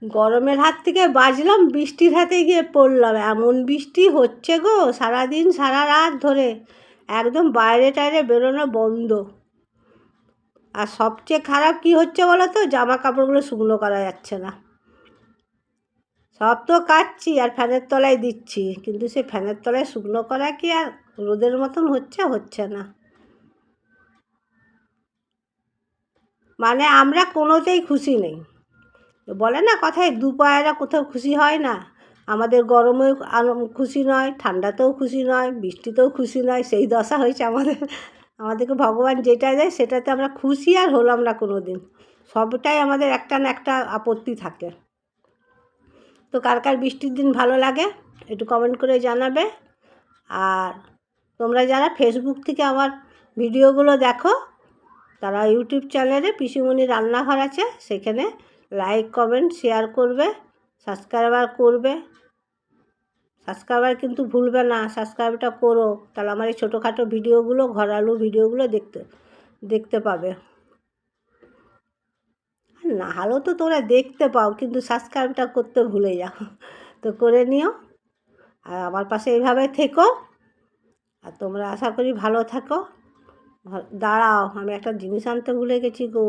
গরমের হাত থেকে বাঁচলাম, বৃষ্টির হাতে গিয়ে পড়লাম। এমন বৃষ্টি হচ্ছে গো সারাদিন সারা রাত ধরে, একদম বাইরে টাইরে বেরোনো বন্ধ। আর সবচেয়ে খারাপ কি হচ্ছে বলো তো, জামা কাপড়গুলো শুকনো করা যাচ্ছে না। সব তো কাচ্ছি আর ফ্যানের তলায় দিচ্ছি, কিন্তু সে ফ্যানের তলায় শুকনো করা কি আর রোদের মতন হচ্ছে না। মানে আমরা কোনোতেই খুশি নেই। বলে না কথায়, দুপায়েরা কোথাও খুশি হয় না। আমাদের গরমেও খুশি নয়, ঠান্ডাতেও খুশি নয়, বৃষ্টিতেও খুশি নয়, সেই দশা হয়েছে আমাদের। আমাদেরকে ভগবান যেটা দেয় সেটাতে আমরা খুশি আর হলাম না কোনো দিন। সবটাই আমাদের একটা না একটা আপত্তি থাকে। তো কার কার বৃষ্টির দিন ভালো লাগে একটু কমেন্ট করে জানাবে। আর তোমরা যারা ফেসবুক থেকে আমার ভিডিওগুলো দেখো, তারা ইউটিউব চ্যানেলে পিসিমণি রান্নাঘর আছে, সেখানে লাইক কমেন্ট শেয়ার করবে, সাবস্ক্রাইবার কিন্তু ভুলবে না, সাবস্ক্রাইবটা করো। তাহলে আমার এই ছোটোখাটো ভিডিওগুলো, ঘরালু ভিডিওগুলো দেখতে পাবে। না হলেও তো তোমরা দেখতে পাও, কিন্তু সাবস্ক্রাইবটা করতে ভুলে যাও। তো করে নিও, আর আমার পাশে এইভাবে থেকো। আর তোমরা আশা করি ভালো থাকো। দাঁড়াও, আমি একটা জিনিস আনতে ভুলে গেছি গো।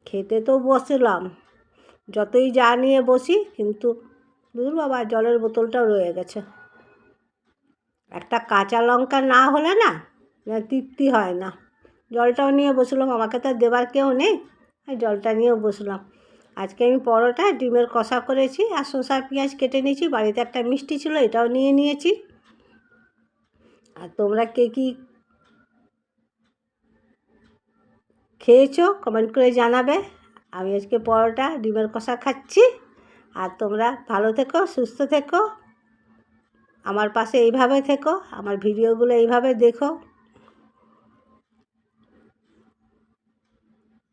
খেতে তো বসলাম, যতই যা নিয়ে বসি, কিন্তু দূর বাবা, জলের বোতলটাও রয়ে গেছে। একটা কাঁচা লঙ্কা না হলে না তৃপ্তি হয় না। জলটাও নিয়ে বসলাম, আমাকে তো দেবার কেউ নেই, জলটা নিয়েও বসলাম। আজকে আমি পরোটা ডিমের কষা করেছি, আর শসা পেঁয়াজ কেটে নিয়েছি। বাড়িতে একটা মিষ্টি ছিল, এটাও নিয়ে নিয়েছি। আর তোমরা কে কী খেয়েছো কমেন্ট করে জানাবে। আমি আজকে পরোটা ডিমের কষা খাচ্ছি। আর তোমরা ভালো থেকো, সুস্থ থেকো, আমার পাশে এইভাবে থেকো, আমার ভিডিওগুলো এইভাবে দেখো।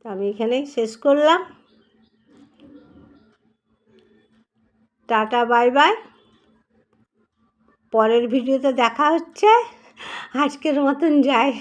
আমি এখানেই শেষ করলাম। টাটা বাই বাই, পরের ভিডিওতে দেখা হচ্ছে। আজকের মতন যাই।